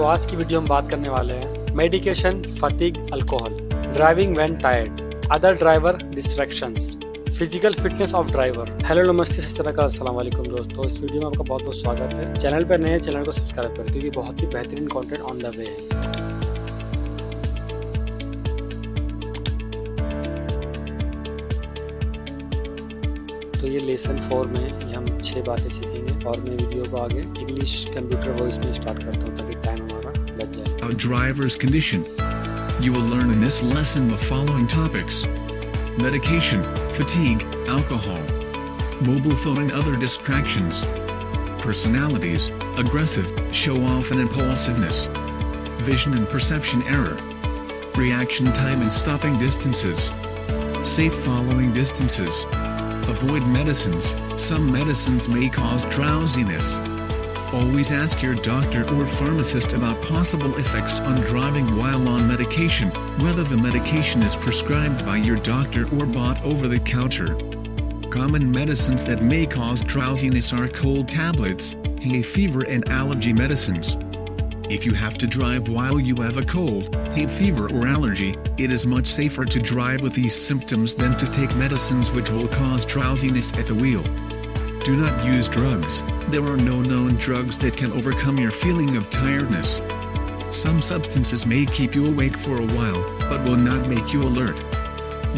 तो आज की वीडियो हम बात करने वाले हैं medication, fatigue, alcohol, driving when tired, other driver distractions, physical fitness of driver. Hello नमस्ते अस्सलाम वालेकुम दोस्तों, इस वीडियो में आपका बहुत बहुत स्वागत है। चैनल पर नए चैनल को सब्सक्राइब करें क्योंकि बहुत ही बेहतरीन कंटेंट ऑन द वे है। तो ये लेसन 4 में ये हम 6 बातें सीखेंगे और मैं वीडियो को आगे इंग्लिश कंप्यूटर वॉइस में स्टार्ट करता हूँ ताकि टाइम हमारा बच जाए। A driver's condition. You will learn in this lesson the following topics: medication, fatigue, alcohol, mobile phone and other distractions, personalities, aggressive, show-off and impulsiveness, vision and perception error, reaction time and stopping distances, safe following distances. Avoid medicines. Some medicines may cause drowsiness. Always ask your doctor or pharmacist about possible effects on driving while on medication, whether the medication is prescribed by your doctor or bought over the counter. Common medicines that may cause drowsiness are cold tablets, hay fever and allergy medicines. If you have to drive while you have a cold, hay fever or allergy, it is much safer to drive with these symptoms than to take medicines which will cause drowsiness at the wheel. Do not use drugs. There are no known drugs that can overcome your feeling of tiredness. Some substances may keep you awake for a while, but will not make you alert.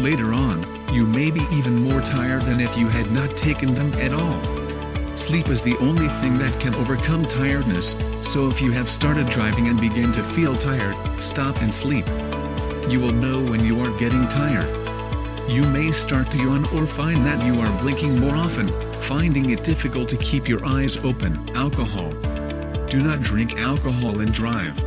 Later on, you may be even more tired than if you had not taken them at all. Sleep is the only thing that can overcome tiredness, so if you have started driving and begin to feel tired, stop and sleep. You will know when you are getting tired. You may start to yawn or find that you are blinking more often, finding it difficult to keep your eyes open. Alcohol. Do not drink alcohol and drive.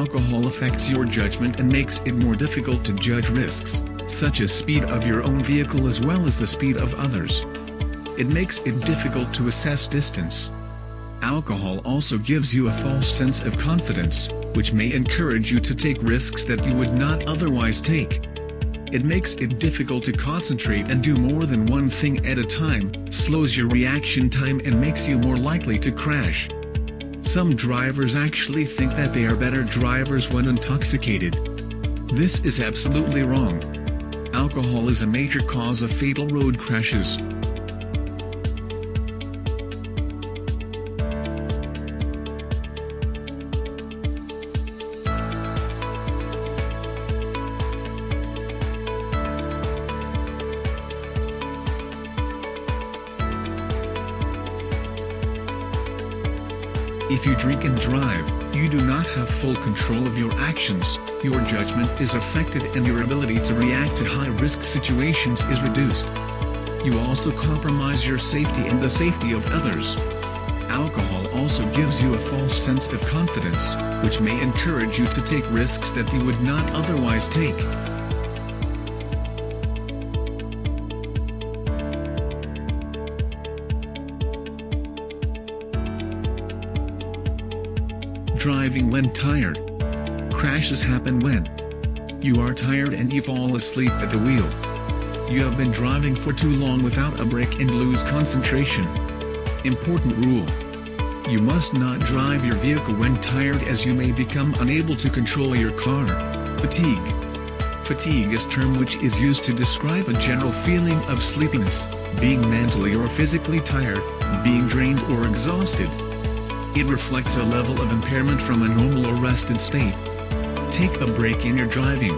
Alcohol affects your judgment and makes it more difficult to judge risks, such as speed of your own vehicle as well as the speed of others. It makes it difficult to assess distance. Alcohol also gives you a false sense of confidence, which may encourage you to take risks that you would not otherwise take. It makes it difficult to concentrate and do more than one thing at a time, slows your reaction time and makes you more likely to crash. Some drivers actually think that they are better drivers when intoxicated. This is absolutely wrong. Alcohol is a major cause of fatal road crashes. If you drink and drive, you do not have full control of your actions, your judgment is affected and your ability to react to high-risk situations is reduced. You also compromise your safety and the safety of others. Alcohol also gives you a false sense of confidence, which may encourage you to take risks that you would not otherwise take. Driving when tired. Crashes happen when you are tired and you fall asleep at the wheel. You have been driving for too long without a break and lose concentration. Important rule: you must not drive your vehicle when tired as you may become unable to control your car. Fatigue. Fatigue is a term which is used to describe a general feeling of sleepiness, being mentally or physically tired, being drained or exhausted. It reflects a level of impairment from a normal or rested state. Take a break in your driving.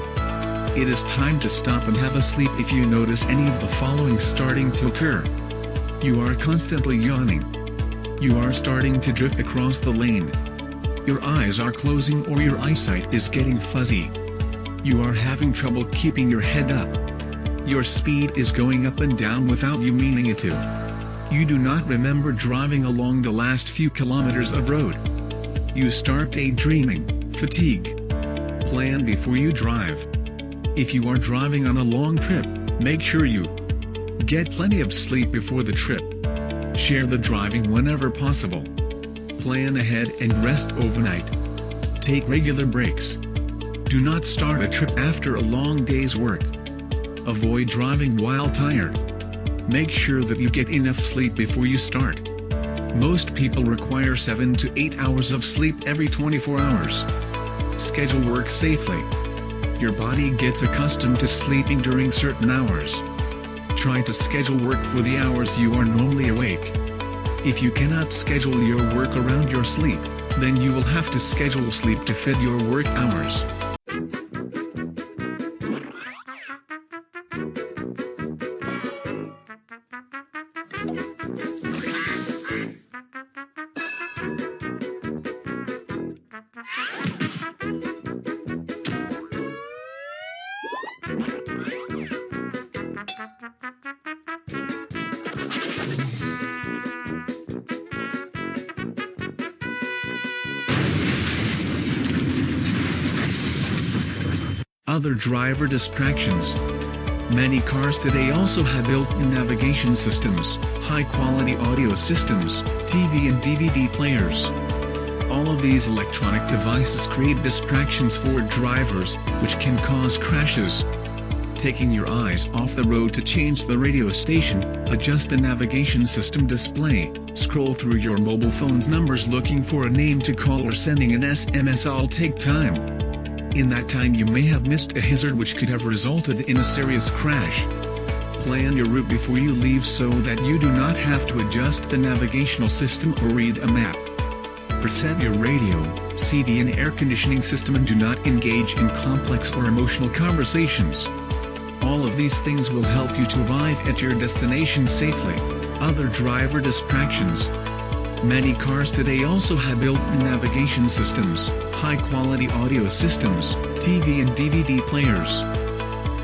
It is time to stop and have a sleep if you notice any of the following starting to occur. You are constantly yawning. You are starting to drift across the lane. Your eyes are closing or your eyesight is getting fuzzy. You are having trouble keeping your head up. Your speed is going up and down without you meaning it to. You do not remember driving along the last few kilometers of road. You start daydreaming. Fatigue. Plan before you drive. If you are driving on a long trip, make sure you get plenty of sleep before the trip. Share the driving whenever possible. Plan ahead and rest overnight. Take regular breaks. Do not start a trip after a long day's work. Avoid driving while tired. Make sure that you get enough sleep before you start. Most people require 7 to 8 hours of sleep every 24 hours. Schedule work safely. Your body gets accustomed to sleeping during certain hours. Try to schedule work for the hours you are normally awake. If you cannot schedule your work around your sleep, then you will have to schedule sleep to fit your work hours. Other driver distractions. Many cars today also have built-in navigation systems, high-quality audio systems, TV and DVD players. All of these electronic devices create distractions for drivers, which can cause crashes. Taking your eyes off the road to change the radio station, adjust the navigation system display, scroll through your mobile phone's numbers looking for a name to call or sending an SMS all take time. In that time you may have missed a hazard which could have resulted in a serious crash. Plan your route before you leave so that you do not have to adjust the navigational system or read a map. Preset your radio, CD and air conditioning system and do not engage in complex or emotional conversations. All of these things will help you to arrive at your destination safely. Other driver distractions. Many cars today also have built-in navigation systems, high-quality audio systems, TV and DVD players.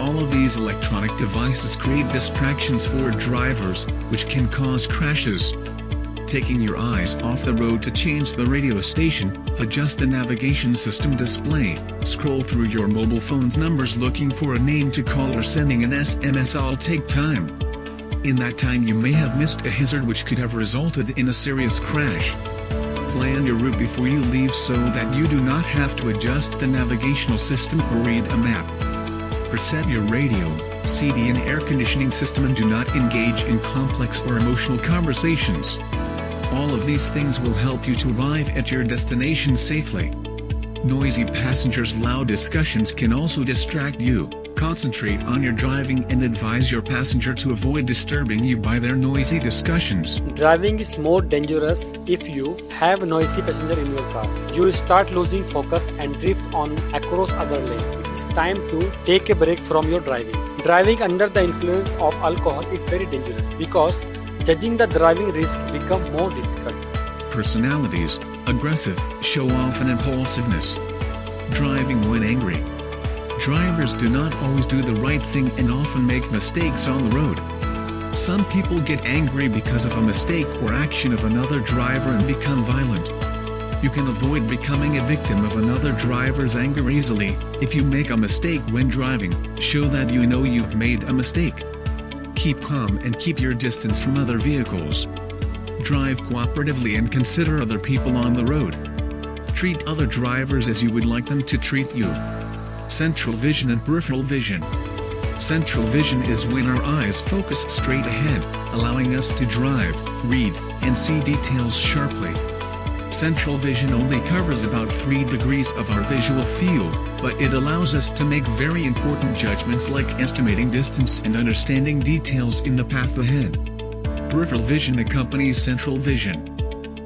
All of these electronic devices create distractions for drivers, which can cause crashes. Taking your eyes off the road to change the radio station, adjust the navigation system display, scroll through your mobile phone's numbers looking for a name to call or sending an SMS all take time. In that time you may have missed a hazard which could have resulted in a serious crash. Plan your route before you leave so that you do not have to adjust the navigational system or read a map. Preset your radio, CD and air conditioning system and do not engage in complex or emotional conversations. All of these things will help you to arrive at your destination safely. Noisy passengers' loud discussions can also distract you. Concentrate on your driving and advise your passenger to avoid disturbing you by their noisy discussions. Driving is more dangerous if you have a noisy passenger in your car. You will start losing focus and drift on across other lane. It is time to take a break from your driving. Driving under the influence of alcohol is very dangerous because judging the driving risk becomes more difficult. Personalities: aggressive, show-off and impulsiveness. Driving when angry. Drivers do not always do the right thing and often make mistakes on the road. Some people get angry because of a mistake or action of another driver and become violent. You can avoid becoming a victim of another driver's anger easily. If you make a mistake when driving, show that you know you've made a mistake. Keep calm and keep your distance from other vehicles. Drive cooperatively and consider other people on the road. Treat other drivers as you would like them to treat you. Central vision and peripheral vision. Central vision is when our eyes focus straight ahead, allowing us to drive, read, and see details sharply. Central vision only covers about 3 degrees of our visual field, but it allows us to make very important judgments like estimating distance and understanding details in the path ahead. Peripheral vision accompanies central vision.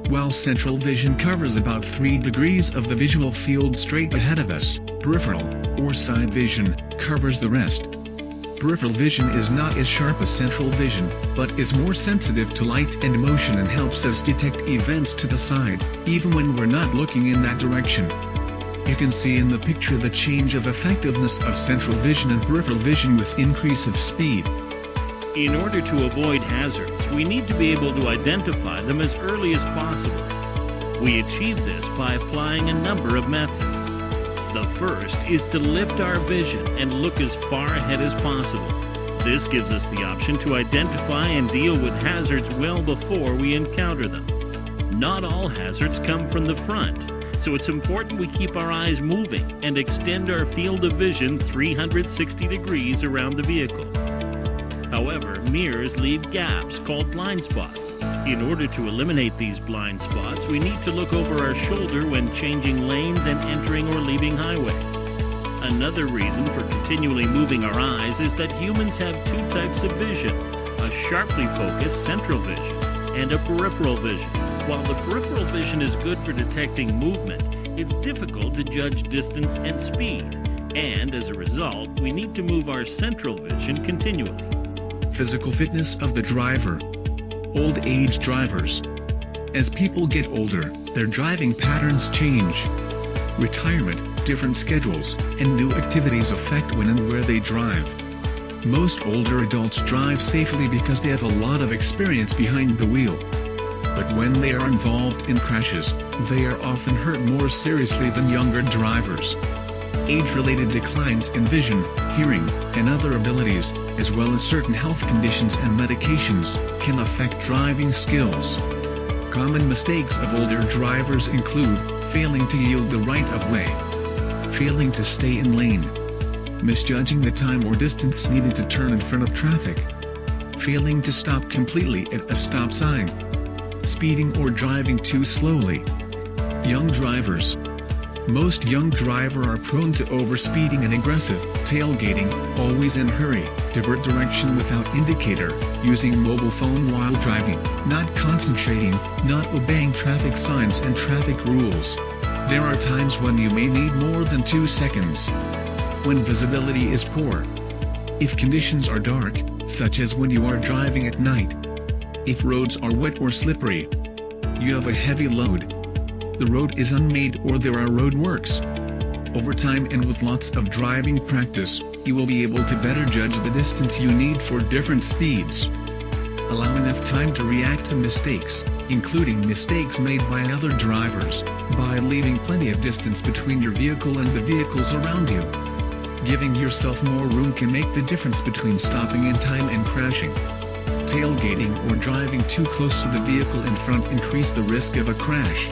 While central vision covers about 3 degrees of the visual field straight ahead of us, peripheral, or side vision, covers the rest. Peripheral vision is not as sharp as central vision, but is more sensitive to light and motion and helps us detect events to the side, even when we're not looking in that direction. You can see in the picture the change of effectiveness of central vision and peripheral vision with increase of speed. In order to avoid hazards, we need to be able to identify them as early as possible. We achieve this by applying a number of methods. The first is to lift our vision and look as far ahead as possible. This gives us the option to identify and deal with hazards well before we encounter them. Not all hazards come from the front, so it's important we keep our eyes moving and extend our field of vision 360 degrees around the vehicle. However, mirrors leave gaps called blind spots. In order to eliminate these blind spots, we need to look over our shoulder when changing lanes and entering or leaving highways. Another reason for continually moving our eyes is that humans have two types of vision, a sharply focused central vision and a peripheral vision. While the peripheral vision is good for detecting movement, it's difficult to judge distance and speed, and as a result, we need to move our central vision continually. Physical fitness of the driver. Old age drivers. As people get older, their driving patterns change. Retirement, different schedules, and new activities affect when and where they drive. Most older adults drive safely because they have a lot of experience behind the wheel. But when they are involved in crashes, they are often hurt more seriously than younger drivers. Age-related declines in vision, hearing, and other abilities, as well as certain health conditions and medications, can affect driving skills. Common mistakes of older drivers include failing to yield the right of way, failing to stay in lane, misjudging the time or distance needed to turn in front of traffic, failing to stop completely at a stop sign, speeding or driving too slowly. Young drivers. Most young drivers are prone to overspeeding and aggressive, tailgating, always in hurry, divert direction without indicator, using mobile phone while driving, not concentrating, not obeying traffic signs and traffic rules. There are times when you may need more than 2 seconds. When visibility is poor. If conditions are dark, such as when you are driving at night. If roads are wet or slippery. You have a heavy load. The road is unmade or there are road works. Over time and with lots of driving practice, you will be able to better judge the distance you need for different speeds. Allow enough time to react to mistakes, including mistakes made by other drivers, by leaving plenty of distance between your vehicle and the vehicles around you. Giving yourself more room can make the difference between stopping in time and crashing. Tailgating or driving too close to the vehicle in front increase the risk of a crash.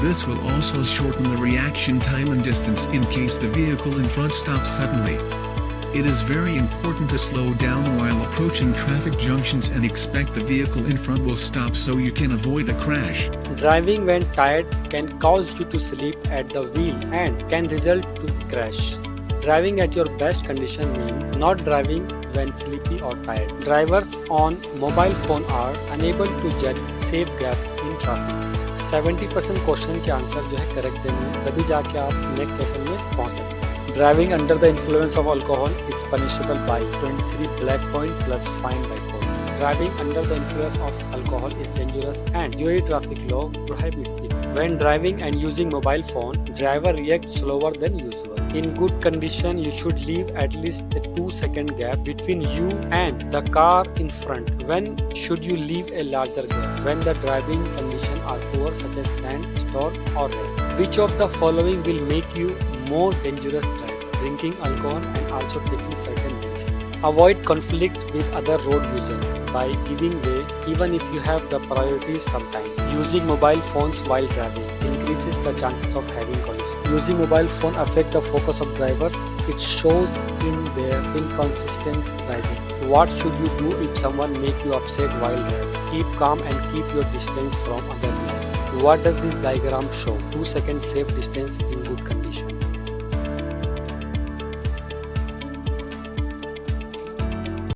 This will also shorten the reaction time and distance in case the vehicle in front stops suddenly. It is very important to slow down while approaching traffic junctions and expect the vehicle in front will stop so you can avoid a crash. Driving when tired can cause you to sleep at the wheel and can result to crashes. Driving at your best condition means not driving when sleepy or tired. Drivers on mobile phone are unable to judge safe gap in traffic. 70% question के answer जो है correct देने हैं, तभी जाके आप next lesson में पहुंच सकते हैं। Driving under the influence of alcohol is punishable by 23 black point plus fine by court. Driving under the influence of alcohol is dangerous and UAE traffic law prohibits it. When driving and using mobile phone, driver reacts slower than usual. In good condition, you should leave at least a 2-second gap between you and the car in front. When should you leave a larger gap? When the driving conditions are poor, such as sand, storm or rain. Which of the following will make you more dangerous driver? Drinking alcohol and also taking certain risks. Avoid conflict with other road users by giving way even if you have the priority sometimes. Using mobile phones while driving increases the chances of having collision. Using mobile phone affect the focus of drivers. It shows in their inconsistent driving. What should you do if someone make you upset while driving? Keep calm and keep your distance from other vehicles. What does this diagram show? 2 seconds safe distance in